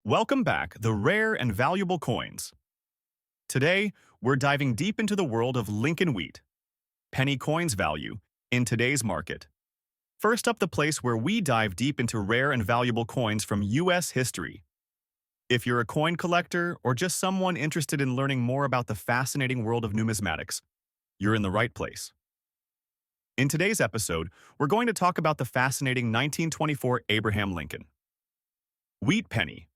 Welcome back, the rare and valuable coins. Today, we're diving deep into the world of Lincoln wheat, penny coins value, in today's market. First up, the place where we dive deep into rare and valuable coins from U.S. history. If you're a coin collector or just someone interested in learning more about the fascinating world of numismatics, you're in the right place. In today's episode, we're going to talk about the fascinating 1924 Abraham Lincoln wheat penny,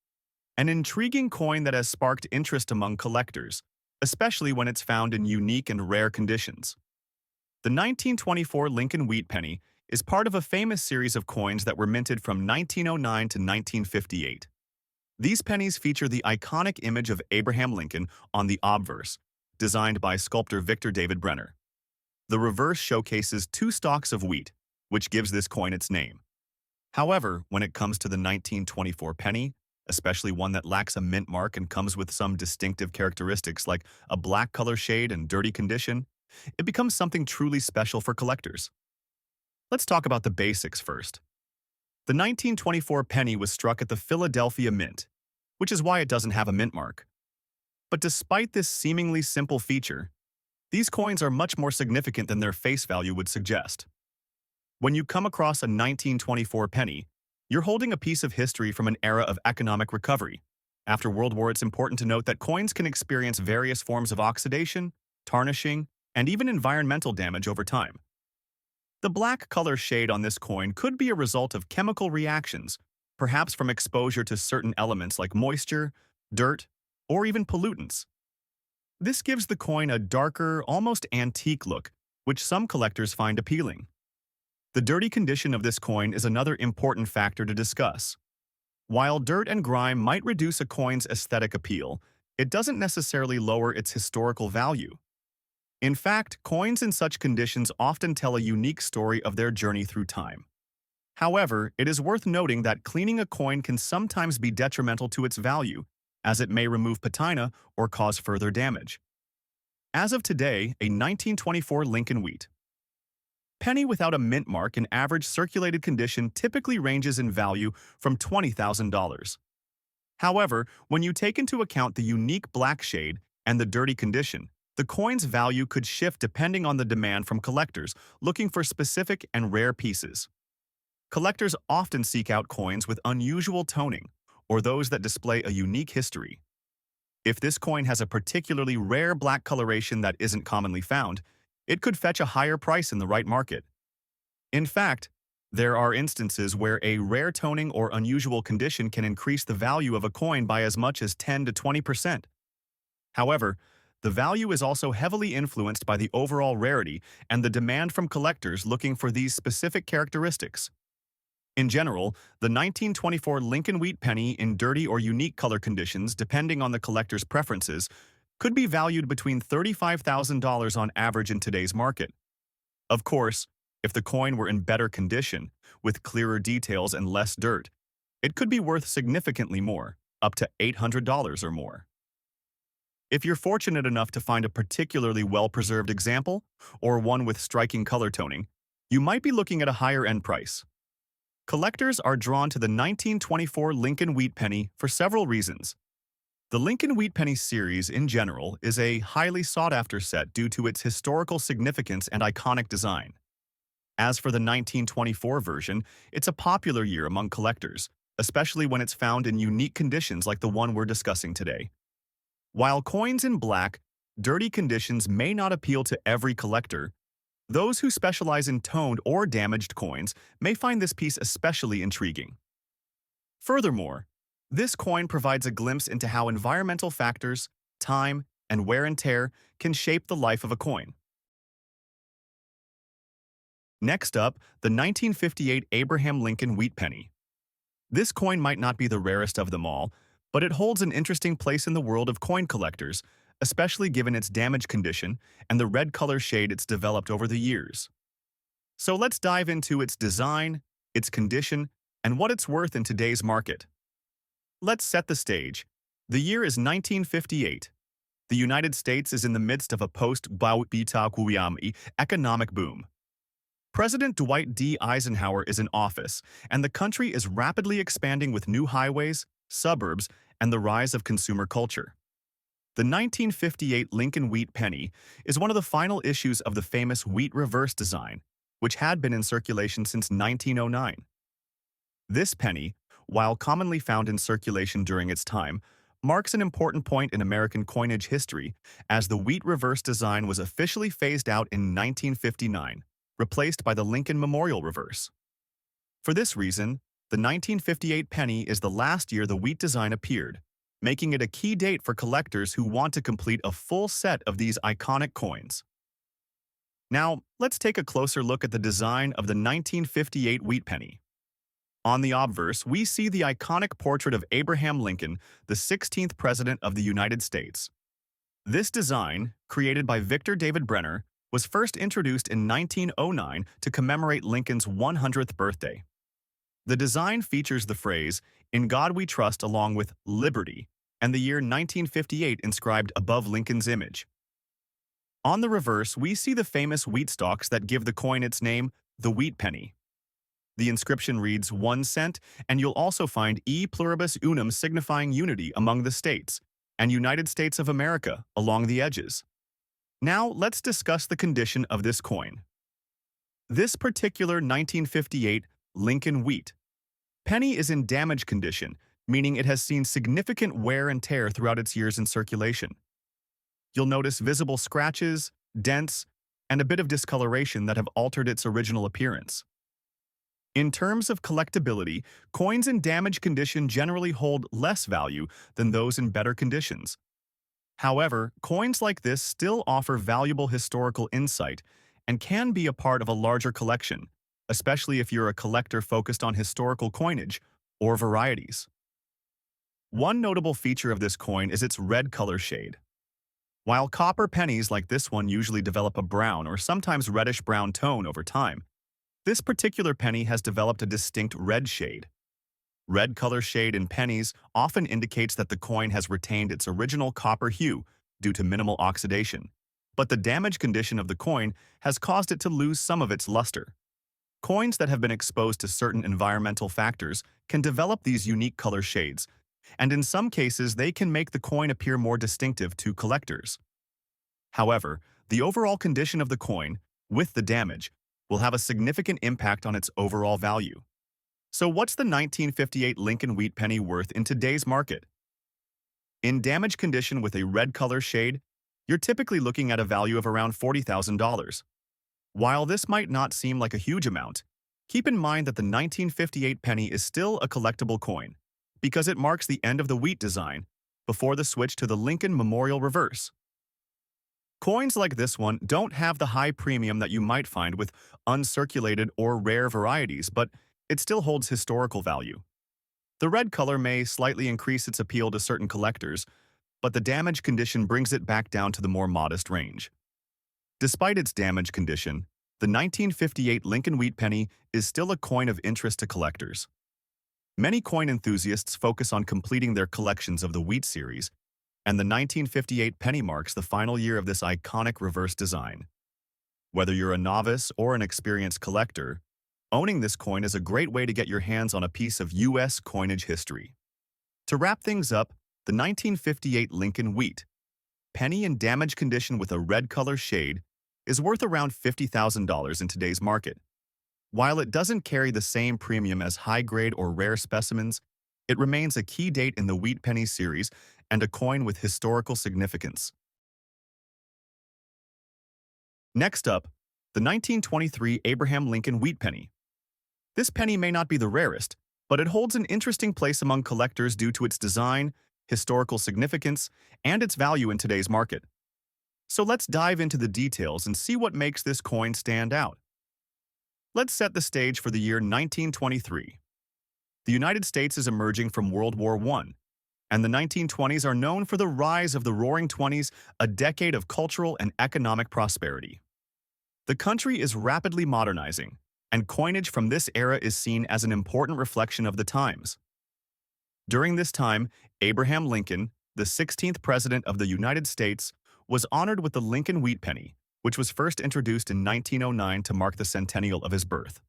an intriguing coin that has sparked interest among collectors, especially when it's found in unique and rare conditions. The 1924 Lincoln wheat penny is part of a famous series of coins that were minted from 1909 to 1958. These pennies feature the iconic image of Abraham Lincoln on the obverse, designed by sculptor Victor David Brenner. The reverse showcases two stalks of wheat, which gives this coin its name. However, when it comes to the 1924 penny, especially one that lacks a mint mark and comes with some distinctive characteristics like a black color shade and dirty condition, it becomes something truly special for collectors. Let's talk about the basics first. The 1924 penny was struck at the Philadelphia Mint, which is why it doesn't have a mint mark. But despite this seemingly simple feature, these coins are much more significant than their face value would suggest. When you come across a 1924 penny, you're holding a piece of history from an era of economic recovery. After World War, it's important to note that coins can experience various forms of oxidation, tarnishing, and even environmental damage over time. The black color shade on this coin could be a result of chemical reactions, perhaps from exposure to certain elements like moisture, dirt, or even pollutants. This gives the coin a darker, almost antique look, which some collectors find appealing. The dirty condition of this coin is another important factor to discuss. While dirt and grime might reduce a coin's aesthetic appeal, it doesn't necessarily lower its historical value. In fact, coins in such conditions often tell a unique story of their journey through time. However, it is worth noting that cleaning a coin can sometimes be detrimental to its value, as it may remove patina or cause further damage. As of today, a 1924 Lincoln wheat penny without a mint mark in average circulated condition typically ranges in value from $20,000. However, when you take into account the unique black shade and the dirty condition, the coin's value could shift depending on the demand from collectors looking for specific and rare pieces. Collectors often seek out coins with unusual toning or those that display a unique history. If this coin has a particularly rare black coloration that isn't commonly found, it could fetch a higher price in the right market. In fact, there are instances where a rare toning or unusual condition can increase the value of a coin by as much as 10 to 20%. However, the value is also heavily influenced by the overall rarity and the demand from collectors looking for these specific characteristics. In general, the 1924 Lincoln wheat penny in dirty or unique color conditions, depending on the collector's preferences, could be valued between $35,000 on average in today's market. Of course, if the coin were in better condition, with clearer details and less dirt, it could be worth significantly more, up to $800 or more. If you're fortunate enough to find a particularly well-preserved example, or one with striking color toning, you might be looking at a higher-end price. Collectors are drawn to the 1924 Lincoln wheat penny for several reasons. The Lincoln wheat penny series, in general, is a highly sought-after set due to its historical significance and iconic design. As for the 1924 version, it's a popular year among collectors, especially when it's found in unique conditions like the one we're discussing today. While coins in black, dirty conditions may not appeal to every collector, those who specialize in toned or damaged coins may find this piece especially intriguing. Furthermore, this coin provides a glimpse into how environmental factors, time, and wear and tear can shape the life of a coin. Next up, the 1958 Abraham Lincoln wheat penny. This coin might not be the rarest of them all, but it holds an interesting place in the world of coin collectors, especially given its damaged condition and the red color shade it's developed over the years. So let's dive into its design, its condition, and what it's worth in today's market. Let's set the stage. The year is 1958. The United States is in the midst of a post-Bita economic boom. President Dwight D. Eisenhower is in office, and the country is rapidly expanding with new highways, suburbs, and the rise of consumer culture. The 1958 Lincoln Wheat Penny is one of the final issues of the famous wheat reverse design, which had been in circulation since 1909. This penny, while commonly found in circulation during its time, marks an important point in American coinage history as the wheat reverse design was officially phased out in 1959, replaced by the Lincoln Memorial reverse. For this reason, the 1958 penny is the last year the wheat design appeared, making it a key date for collectors who want to complete a full set of these iconic coins. Now, let's take a closer look at the design of the 1958 wheat penny. On the obverse, we see the iconic portrait of Abraham Lincoln, the 16th President of the United States. This design, created by Victor David Brenner, was first introduced in 1909 to commemorate Lincoln's 100th birthday. The design features the phrase, "In God we trust," along with "liberty," and the year 1958 inscribed above Lincoln's image. On the reverse, we see the famous wheat stalks that give the coin its name, the wheat penny. The inscription reads 1 cent, and you'll also find E pluribus unum signifying unity among the states, and United States of America along the edges. Now, let's discuss the condition of this coin. This particular 1958 Lincoln Wheat penny is in damaged condition, meaning it has seen significant wear and tear throughout its years in circulation. You'll notice visible scratches, dents, and a bit of discoloration that have altered its original appearance. In terms of collectability, coins in damaged condition generally hold less value than those in better conditions. However, coins like this still offer valuable historical insight and can be a part of a larger collection, especially if you're a collector focused on historical coinage or varieties. One notable feature of this coin is its red color shade. While copper pennies like this one usually develop a brown or sometimes reddish-brown tone over time, this particular penny has developed a distinct red shade. Red color shade in pennies often indicates that the coin has retained its original copper hue due to minimal oxidation, but the damaged condition of the coin has caused it to lose some of its luster. Coins that have been exposed to certain environmental factors can develop these unique color shades, and in some cases they can make the coin appear more distinctive to collectors. However, the overall condition of the coin, with the damage, will have a significant impact on its overall value. So what's the 1958 Lincoln Wheat penny worth in today's market? In damaged condition with a red color shade, you're typically looking at a value of around $40,000. While this might not seem like a huge amount, keep in mind that the 1958 penny is still a collectible coin because it marks the end of the wheat design before the switch to the Lincoln Memorial reverse. Coins like this one don't have the high premium that you might find with uncirculated or rare varieties, but it still holds historical value. The red color may slightly increase its appeal to certain collectors, but the damage condition brings it back down to the more modest range. Despite its damaged condition, the 1958 Lincoln Wheat penny is still a coin of interest to collectors. Many coin enthusiasts focus on completing their collections of the wheat series, and the 1958 penny marks the final year of this iconic reverse design. Whether you're a novice or an experienced collector, owning this coin is a great way to get your hands on a piece of U.S. coinage history. To wrap things up, the 1958 Lincoln Wheat penny in damaged condition with a red color shade is worth around $50,000 in today's market. While it doesn't carry the same premium as high-grade or rare specimens, it remains a key date in the wheat penny series and a coin with historical significance. Next up, the 1923 Abraham Lincoln Wheat penny. This penny may not be the rarest, but it holds an interesting place among collectors due to its design, historical significance, and its value in today's market. So let's dive into the details and see what makes this coin stand out. Let's set the stage for the year 1923. The United States is emerging from World War I, and the 1920s are known for the rise of the Roaring Twenties, a decade of cultural and economic prosperity. The country is rapidly modernizing, and coinage from this era is seen as an important reflection of the times. During this time, Abraham Lincoln, the 16th President of the United States, was honored with the Lincoln Wheat penny, which was first introduced in 1909 to mark the centennial of his birth.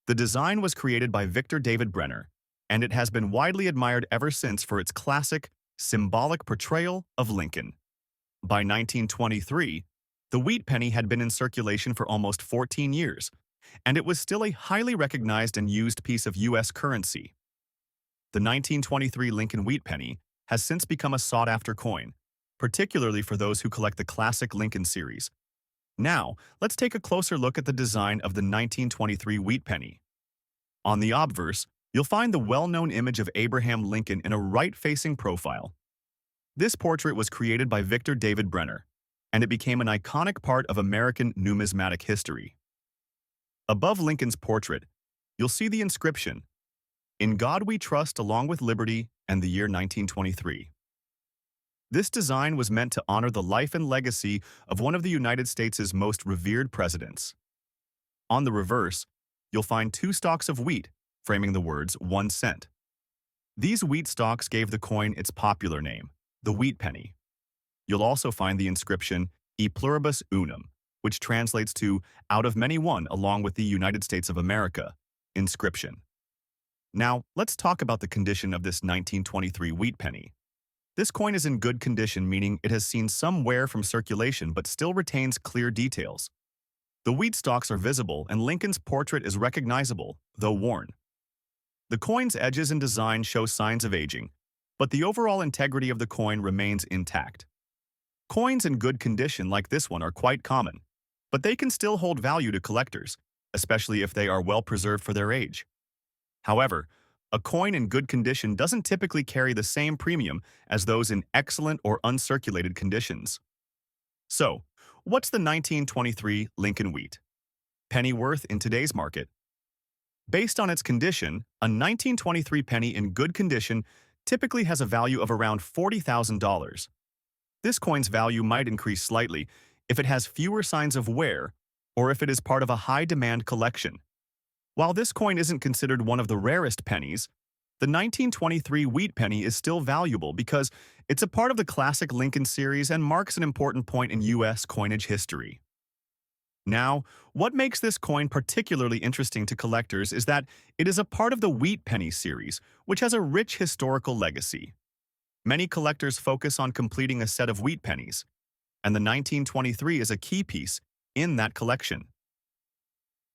The design was created by Victor David Brenner, and it has been widely admired ever since for its classic, symbolic portrayal of Lincoln. By 1923, the wheat penny had been in circulation for almost 14 years, and it was still a highly recognized and used piece of U.S. currency. The 1923 Lincoln wheat penny has since become a sought-after coin, particularly for those who collect the classic Lincoln series. Now, let's take a closer look at the design of the 1923 wheat penny. On the obverse, you'll find the well-known image of Abraham Lincoln in a right-facing profile. This portrait was created by Victor David Brenner, and it became an iconic part of American numismatic history. Above Lincoln's portrait, you'll see the inscription, "In God We Trust along with liberty and the year 1923." This design was meant to honor the life and legacy of one of the United States' most revered presidents. On the reverse, you'll find two stalks of wheat, framing the words 1 cent. These wheat stalks gave the coin its popular name, the wheat penny. You'll also find the inscription E pluribus unum, which translates to out of many one along with the United States of America inscription. Now, let's talk about the condition of this 1923 wheat penny. This coin is in good condition, meaning it has seen some wear from circulation but still retains clear details. The wheat stalks are visible and Lincoln's portrait is recognizable, though worn. The coin's edges and design show signs of aging, but the overall integrity of the coin remains intact. Coins in good condition like this one are quite common, but they can still hold value to collectors, especially if they are well preserved for their age. However, a coin in good condition doesn't typically carry the same premium as those in excellent or uncirculated conditions. So, what's the 1923 Lincoln wheat penny worth in today's market? Based on its condition, a 1923 penny in good condition typically has a value of around $40,000. This coin's value might increase slightly if it has fewer signs of wear or if it is part of a high-demand collection. While this coin isn't considered one of the rarest pennies, the 1923 wheat penny is still valuable because it's a part of the classic Lincoln series and marks an important point in U.S. coinage history. Now, what makes this coin particularly interesting to collectors is that it is a part of the wheat penny series, which has a rich historical legacy. Many collectors focus on completing a set of wheat pennies, and the 1923 is a key piece in that collection.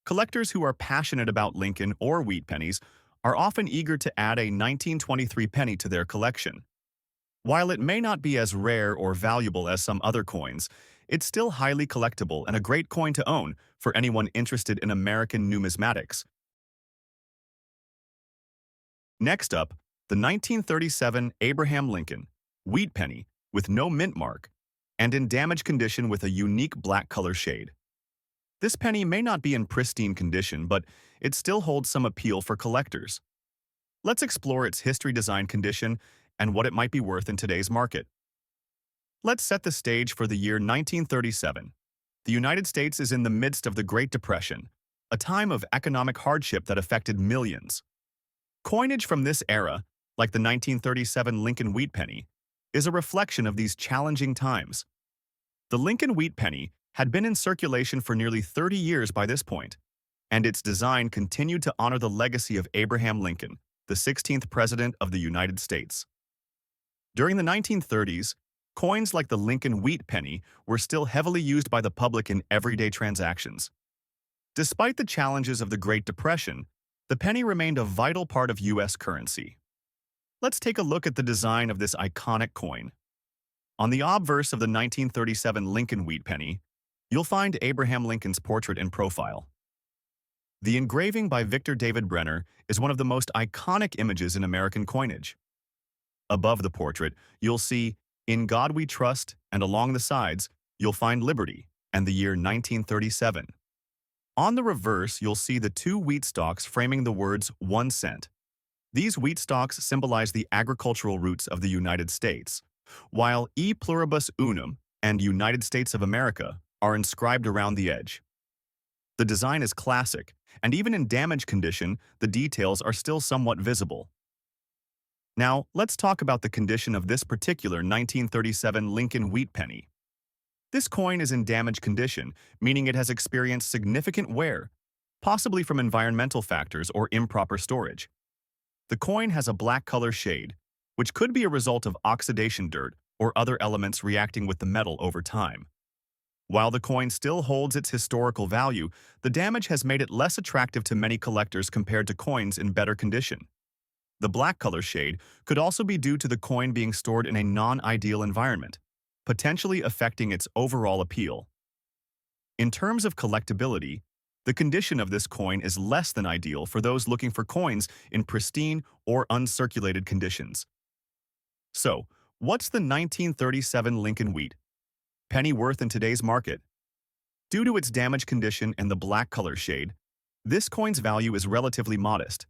Collectors who are passionate about Lincoln or wheat pennies are often eager to add a 1923 penny to their collection. While it may not be as rare or valuable as some other coins, it's still highly collectible and a great coin to own for anyone interested in American numismatics. Next up, the 1937 Abraham Lincoln wheat penny with no mint mark and in damaged condition with a unique black color shade. This penny may not be in pristine condition, but it still holds some appeal for collectors. Let's explore its history, design, condition, and what it might be worth in today's market. Let's set the stage for the year 1937. The United States is in the midst of the Great Depression, a time of economic hardship that affected millions. Coinage from this era, like the 1937 Lincoln wheat penny, is a reflection of these challenging times. The Lincoln wheat penny had been in circulation for nearly 30 years by this point, and its design continued to honor the legacy of Abraham Lincoln, the 16th President of the United States. During the 1930s, coins like the Lincoln wheat penny were still heavily used by the public in everyday transactions. Despite the challenges of the Great Depression, the penny remained a vital part of U.S. currency. Let's take a look at the design of this iconic coin. On the obverse of the 1937 Lincoln wheat penny, you'll find Abraham Lincoln's portrait in profile. The engraving by Victor David Brenner is one of the most iconic images in American coinage. Above the portrait, you'll see "In God We Trust," and along the sides, you'll find liberty and the year 1937. On the reverse, you'll see the two wheat stalks framing the words 1 cent. These wheat stalks symbolize the agricultural roots of the United States, while E pluribus unum and United States of America are inscribed around the edge. The design is classic, and even in damaged condition, the details are still somewhat visible. Now, let's talk about the condition of this particular 1937 Lincoln wheat penny. This coin is in damaged condition, meaning it has experienced significant wear, possibly from environmental factors or improper storage. The coin has a black color shade, which could be a result of oxidation dirt or other elements reacting with the metal over time. While the coin still holds its historical value, the damage has made it less attractive to many collectors compared to coins in better condition. The black color shade could also be due to the coin being stored in a non-ideal environment, potentially affecting its overall appeal. In terms of collectability, the condition of this coin is less than ideal for those looking for coins in pristine or uncirculated conditions. So, what's the 1937 Lincoln Wheat penny worth in today's market? Due to its damaged condition and the black color shade, this coin's value is relatively modest.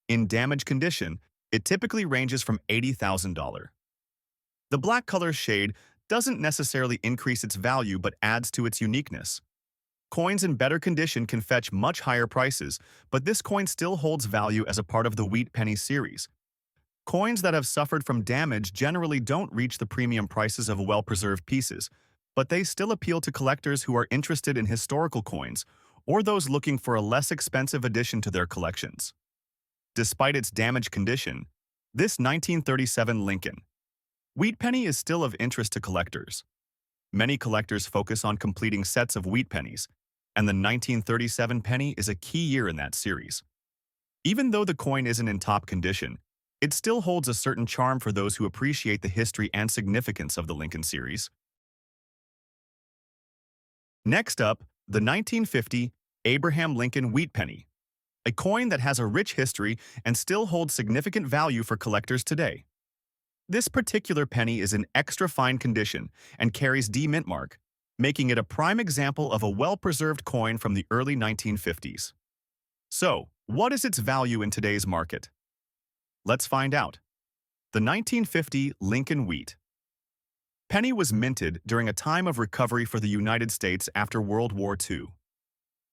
In damaged condition, it typically ranges from $80,000. The black color shade doesn't necessarily increase its value but adds to its uniqueness. Coins in better condition can fetch much higher prices, but this coin still holds value as a part of the Wheat Penny series. Coins that have suffered from damage generally don't reach the premium prices of well-preserved pieces, but they still appeal to collectors who are interested in historical coins or those looking for a less expensive addition to their collections. Despite its damaged condition, this 1937 Lincoln Wheat Penny is still of interest to collectors. Many collectors focus on completing sets of wheat pennies, and the 1937 penny is a key year in that series. Even though the coin isn't in top condition, it still holds a certain charm for those who appreciate the history and significance of the Lincoln series. Next up, the 1950 Abraham Lincoln Wheat Penny, a coin that has a rich history and still holds significant value for collectors today. This particular penny is in extra fine condition and carries D mint mark, making it a prime example of a well-preserved coin from the early 1950s. So, what is its value in today's market? Let's find out. The 1950 Lincoln Wheat penny was minted during a time of recovery for the United States after World War II.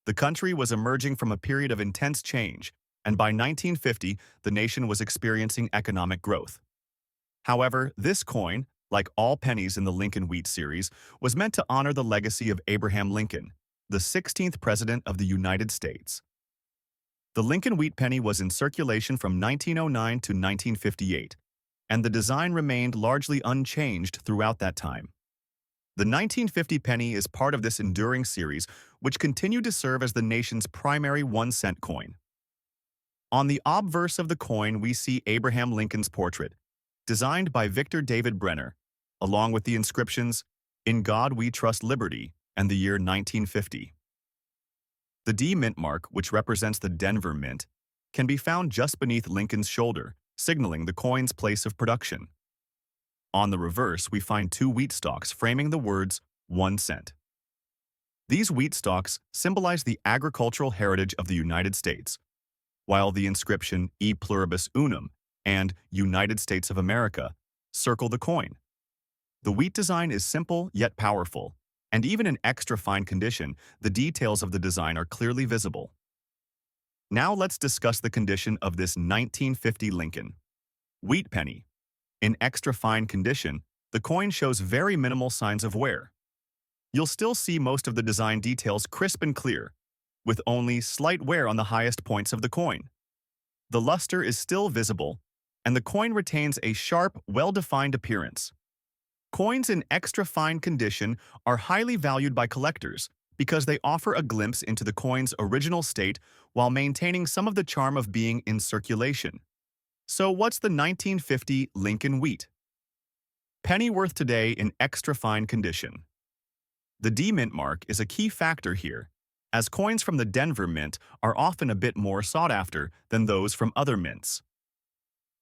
The country was emerging from a period of intense change, and by 1950, the nation was experiencing economic growth. However, this coin, like all pennies in the Lincoln Wheat series, was meant to honor the legacy of Abraham Lincoln, the 16th President of the United States. The Lincoln Wheat penny was in circulation from 1909 to 1958, and the design remained largely unchanged throughout that time. The 1950 penny is part of this enduring series, which continued to serve as the nation's primary 1-cent coin. On the obverse of the coin, we see Abraham Lincoln's portrait, designed by Victor David Brenner, along with the inscriptions, "In God We Trust Liberty," and the year 1950. The D mint mark, which represents the Denver Mint, can be found just beneath Lincoln's shoulder, signaling the coin's place of production. On the reverse, we find 2 wheat stalks framing the words, 1 cent. These wheat stalks symbolize the agricultural heritage of the United States, while the inscription E pluribus unum and United States of America circle the coin. The wheat design is simple yet powerful, and even in extra fine condition, the details of the design are clearly visible. Now let's discuss the condition of this 1950 Lincoln Wheat penny. In extra fine condition, the coin shows very minimal signs of wear. You'll still see most of the design details crisp and clear, with only slight wear on the highest points of the coin. The luster is still visible, and the coin retains a sharp, well-defined appearance. Coins in extra fine condition are highly valued by collectors because they offer a glimpse into the coin's original state while maintaining some of the charm of being in circulation. So what's the 1950 Lincoln Wheat penny worth today in extra fine condition? The D mint mark is a key factor here, as coins from the Denver Mint are often a bit more sought after than those from other mints.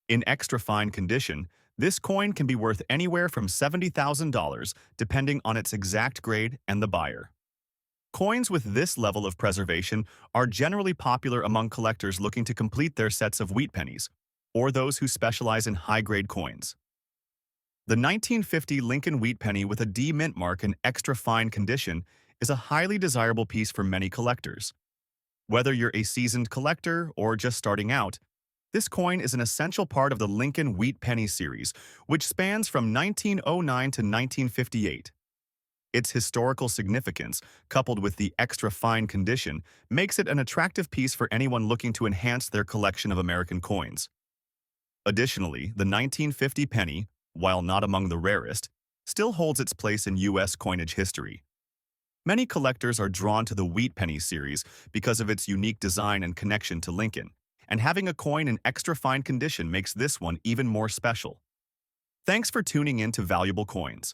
In extra fine condition, this coin can be worth anywhere from $70,000 depending on its exact grade and the buyer. Coins with this level of preservation are generally popular among collectors looking to complete their sets of wheat pennies, or those who specialize in high-grade coins. The 1950 Lincoln Wheat penny with a D mint mark in extra fine condition is a highly desirable piece for many collectors. Whether you're a seasoned collector or just starting out, this coin is an essential part of the Lincoln Wheat Penny series, which spans from 1909 to 1958. Its historical significance, coupled with the extra fine condition, makes it an attractive piece for anyone looking to enhance their collection of American coins. Additionally, the 1950 penny, while not among the rarest, still holds its place in U.S. coinage history. Many collectors are drawn to the Wheat Penny series because of its unique design and connection to Lincoln, and having a coin in extra fine condition makes this one even more special. Thanks for tuning in to Valuable Coins.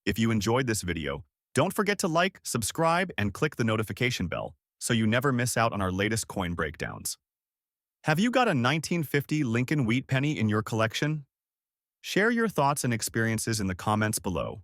If you enjoyed this video, don't forget to like, subscribe, and click the notification bell so you never miss out on our latest coin breakdowns. Have you got a 1950 Lincoln Wheat Penny in your collection? Share your thoughts and experiences in the comments below.